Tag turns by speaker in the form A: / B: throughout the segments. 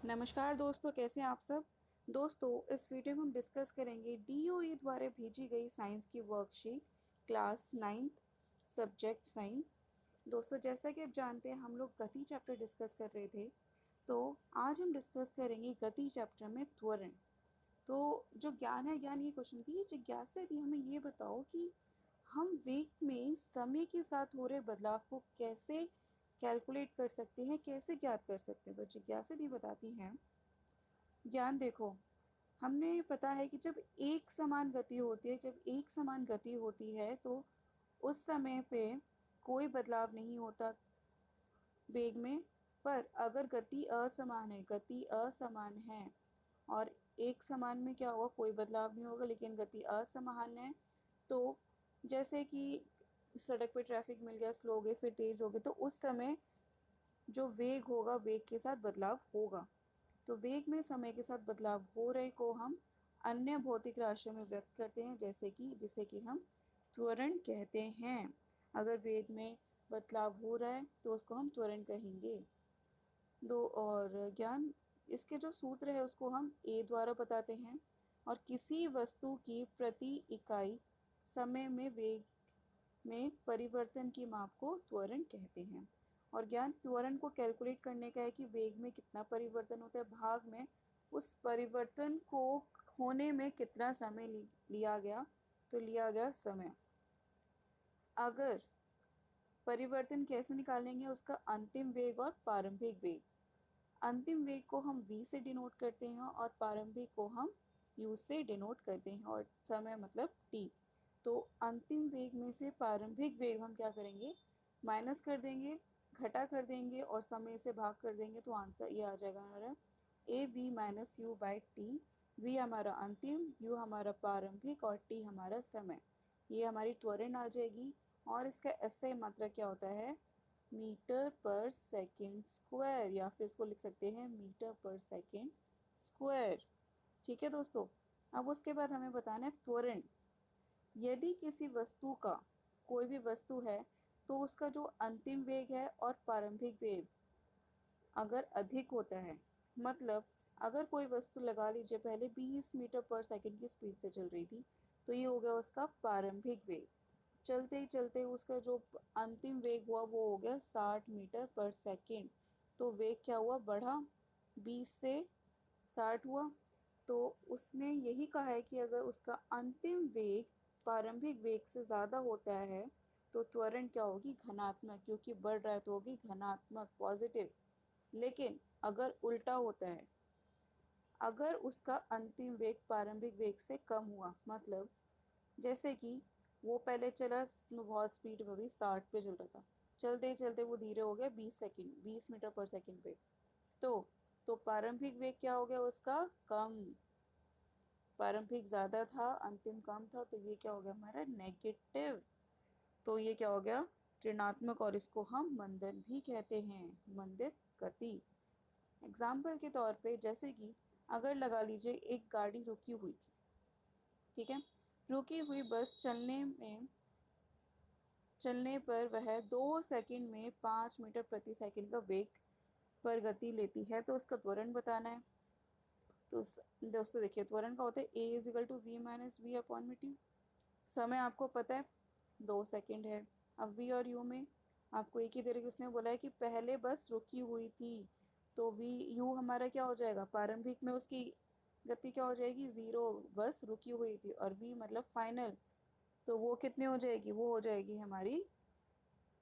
A: नमस्कार दोस्तों, कैसे हैं आप सब। दोस्तों, इस वीडियो में हम डिस्कस करेंगे डीओई द्वारा भेजी गई साइंस की worksheet class 9th subject science. दोस्तों, जैसा कि आप जानते हैं हम लोग गति चैप्टर डिस्कस कर रहे थे, तो आज हम डिस्कस करेंगे गति चैप्टर में त्वरण। तो जो ज्ञान है, ज्ञान ये क्वेश्चन की जिज्ञासा थी, हमें ये बताओ कि हम वेग में समय के साथ हो रहे बदलाव को कैसे कैलकुलेट कर सकते हैं, कैसे ज्ञात कर सकते हैं। तो जिज्ञासा दी बताती हैं, ज्ञान देखो, हमने पता है कि जब एक समान गति होती है, तो उस समय पे कोई बदलाव नहीं होता वेग में। पर अगर गति असमान है और एक समान में क्या होगा, कोई बदलाव नहीं होगा, लेकिन गति असमान है तो जैसे कि सड़क पे ट्रैफिक मिल गया, स्लो हो गए फिर तेज हो गए, तो उस समय जो वेग होगा, वेग के साथ बदलाव होगा। तो वेग में समय के साथ बदलाव हो रहे को हम अन्य भौतिक राशियों में व्यक्त करते हैं, जैसे कि जिसे कि हम त्वरण कहते हैं। अगर वेग में बदलाव हो रहा है तो उसको हम त्वरण कहेंगे। दो और ज्ञान, इसके जो सूत्र है उसको हम ए द्वारा बताते हैं, और किसी वस्तु की प्रति इकाई समय में वेग में परिवर्तन की माप को त्वरण कहते हैं। और ज्ञान, त्वरण को कैलकुलेट करने का है कि वेग में कितना परिवर्तन होता है भाग में उस परिवर्तन को होने में कितना समय लिया गया, तो लिया गया समय। अगर परिवर्तन कैसे निकालेंगे, उसका अंतिम वेग और प्रारंभिक वेग। अंतिम वेग को हम v से डिनोट करते हैं और प्रारंभिक को हम u से डिनोट करते हैं, और समय मतलब t। तो अंतिम वेग में से प्रारंभिक वेग हम क्या करेंगे, माइनस कर देंगे, घटा कर देंगे और समय से भाग कर देंगे, तो आंसर ये आ जाएगा हमारा a v minus u by t. V हमारा अंतिम, यू हमारा प्रारंभिक और टी हमारा समय। ये हमारी त्वरण आ जाएगी। और इसका एसआई मात्रा क्या होता है, मीटर पर सेकेंड स्क्वायर, या फिर इसको लिख सकते हैं मीटर पर सेकेंड स्क्वायर। ठीक है दोस्तों। अब उसके बाद हमें बताना है त्वरण। यदि किसी वस्तु का, कोई भी वस्तु है, तो उसका जो अंतिम वेग है और प्रारंभिक वेग अगर अधिक होता है, मतलब अगर कोई वस्तु लगा लीजिए पहले 20 मीटर पर सेकंड की स्पीड से चल रही थी, तो ये हो गया उसका प्रारंभिक वेग। चलते ही चलते उसका जो अंतिम वेग हुआ वो हो गया 60 मीटर पर सेकंड। तो वेग क्या हुआ, बढ़ा, 20 से 60 हुआ। तो उसने यही कहा है कि अगर उसका अंतिम वेग प्रारंभिक वेग से ज़्यादा होता है तो त्वरण क्या होगी, घनात्मक, क्योंकि बढ़ रहा है तो होगी घनात्मक, पॉजिटिव। लेकिन अगर उल्टा होता है, अगर उसका अंतिम वेग प्रारंभिक वेग से कम हुआ, मतलब जैसे कि वो पहले चला बहुत स्पीड में, भी 60 पे चल रहा था, चलते चलते वो धीरे हो गया 20 सेकंड, 20 मीटर पर सेकंड पे, तो प्रारंभिक वेग क्या हो गया उसका, कम। प्रारंभिक ज्यादा था, अंतिम कम था, तो ये क्या हो गया हमारा नेगेटिव। तो ये क्या हो गया, ऋणात्मक, और इसको हम मंदन भी कहते हैं, मंदित गति। एग्जाम्पल के तौर पे जैसे कि अगर लगा लीजिए एक गाड़ी रुकी हुई थी, ठीक है, रुकी हुई बस चलने पर वह 2 सेकंड में 5 मीटर प्रति सेकंड का वेग पर गति लेती है, तो उसका त्वरण बताना है। तो दोस्तों देखिए, त्वरण का होता है a is equal to v minus v upon में टी। समय आपको पता है 2 सेकंड है। अब वी और यू में आपको एक ही तरीके उसने बोला है कि पहले बस रुकी हुई थी, तो वी यू हमारा क्या हो जाएगा, प्रारंभिक में उसकी गति क्या हो जाएगी, 0, बस रुकी हुई थी, और वी मतलब फाइनल, तो वो कितने हो जाएगी, वो हो जाएगी हमारी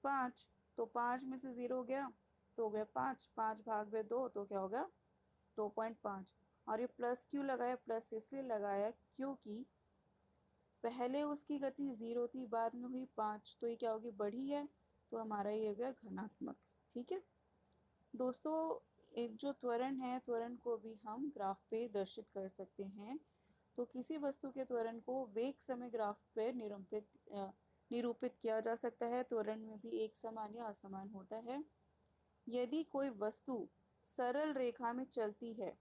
A: 5। तो 5 में से 0 गया तो हो गया 5, 5 भाग में 2 तो क्या होगा 2.5। और ये प्लस क्यों लगाया, प्लस इसलिए लगाया क्योंकि पहले उसकी गति 0 थी, बाद में हुई 5, तो ये क्या होगी, बढ़ी है, तो हमारा ये हो गया घनात्मक। ठीक है दोस्तों, एक जो त्वरण है, त्वरण को भी हम ग्राफ पे दर्शित कर सकते हैं। तो किसी वस्तु के त्वरण को वेग समय ग्राफ पर निरूपित किया जा सकता है। त्वरण में भी एक समान या असमान होता है। यदि कोई वस्तु सरल रेखा में चलती है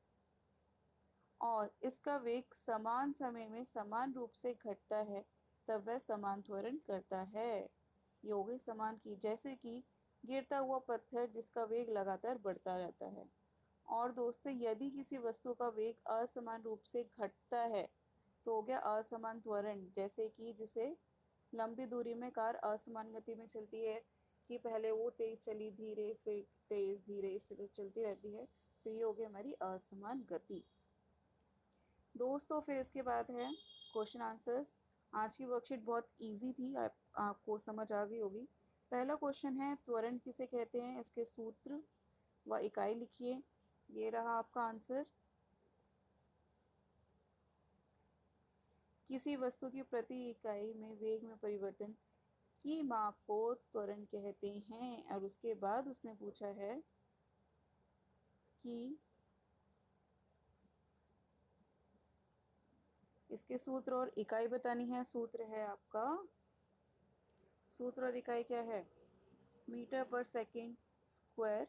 A: और इसका वेग समान समय में समान रूप से घटता है, तब वह समान त्वरण करता है। ये हो गई समान की, जैसे कि गिरता हुआ पत्थर जिसका वेग लगातार बढ़ता रहता है, और दोस्तों यदि किसी वस्तु का वेग असमान रूप से घटता है तो हो गया असमान त्वरण। जैसे कि जिसे लंबी दूरी में कार असमान गति में चलती है कि पहले वो तेज चली धीरे फिर तेज धीरे इस तरह से चलती रहती है, तो ये हो गई हमारी असमान गति। दोस्तों फिर इसके बाद है क्वेश्चन आंसर्स। आज की वर्कशीट बहुत इजी थी, आपको समझ आ गई होगी। पहला क्वेश्चन है त्वरण किसे कहते हैं, इसके सूत्र व इकाई लिखिए। ये रहा आपका आंसर। किसी वस्तु की प्रति इकाई में वेग में परिवर्तन की माप को त्वरण कहते हैं। और उसके बाद उसने पूछा है कि इसके सूत्र और इकाई बतानी है। सूत्र है आपका, सूत्र और इकाई क्या है, मीटर पर सेकेंड स्क्वायर,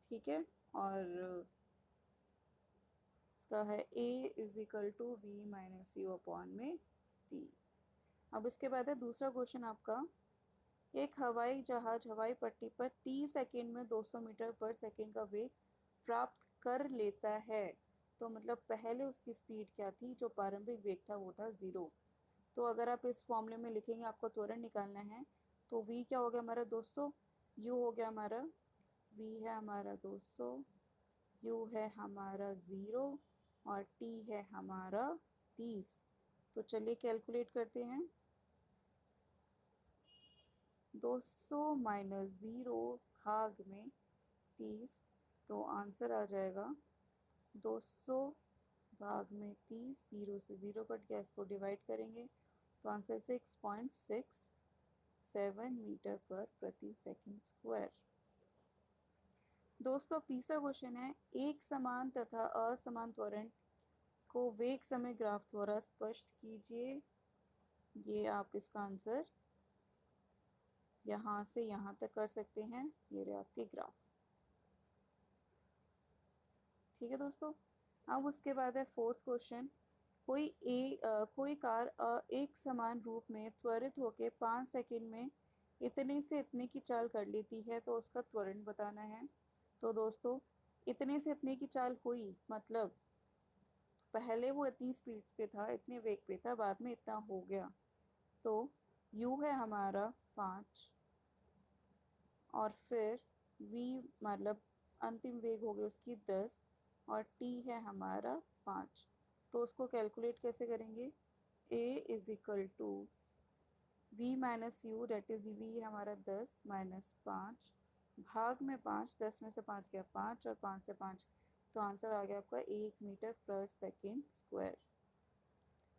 A: ठीक है। और इसका है A = V - U अपॉन में T। अब इसके बाद है दूसरा क्वेश्चन आपका, एक हवाई जहाज हवाई पट्टी पर 30 सेकेंड में 200 मीटर पर सेकेंड का वेग प्राप्त कर लेता है। तो मतलब पहले उसकी स्पीड क्या थी, जो प्रारंभिक वेग था वो था 0। तो अगर आप इस फॉर्मूले में लिखेंगे, आपको त्वरण निकालना है, तो v क्या हो गया हमारा 200, u हो गया हमारा, v है हमारा 200, u है हमारा 0 और t है हमारा 30। तो चलिए कैलकुलेट करते हैं। 200 - 0 भाग में 30, तो आंसर आ जाएगा 200 भाग में 30, 0 से 0 कट गया, इसको डिवाइड करेंगे तो आंसर 6.67 मीटर पर प्रति सेकंड स्क्वायर। दोस्तों अब तीसरा क्वेश्चन है, एक समान तथा असमान त्वरण को वेग समय ग्राफ द्वारा स्पष्ट कीजिए। ये आप इसका आंसर यहाँ से यहाँ तक कर सकते हैं, ये रहे आपके ग्राफ, ठीक है दोस्तों। अब उसके बाद है फोर्थ क्वेश्चन, कोई कार एक समान रूप में त्वरित होकर 5 सेकंड में इतने से इतने की चाल कर लेती है, तो उसका त्वरण बताना है। तो दोस्तों इतने से इतने की चाल हुई मतलब पहले वो इतनी स्पीड पे था, इतने वेग पे था, बाद में इतना हो गया, तो u है हमारा 5 और फिर v मतलब अंतिम वेग हो गया उसकी 10 और t है हमारा 5। तो उसको कैलकुलेट कैसे करेंगे, a = v - u, that is v हमारा 10 - 5 भाग में 5, 10 में से 5 गया 5 और 5 से 5, तो आंसर आ गया आपका 1 मीटर पर सेकेंड स्क्वायर।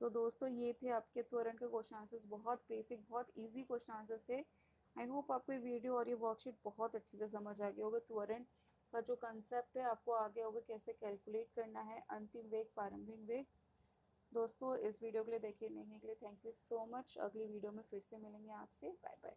A: तो दोस्तों ये थे आपके त्वरण के क्वेश्चन आंसर्स, बहुत बेसिक बहुत इजी क्वेश्चन आंसर्स थे। आई होप आपको ये वीडियो और ये वर्कशीट बहुत अच्छे से समझ आ गया होगा। त्वरण का जो कंसेप्ट है आपको आ गया होगा, कैसे कैलकुलेट करना है अंतिम वेग प्रारंभिक वेग। दोस्तों इस वीडियो के लिए देखने के लिए थैंक यू सो मच। अगली वीडियो में फिर से मिलेंगे आपसे, बाय बाय।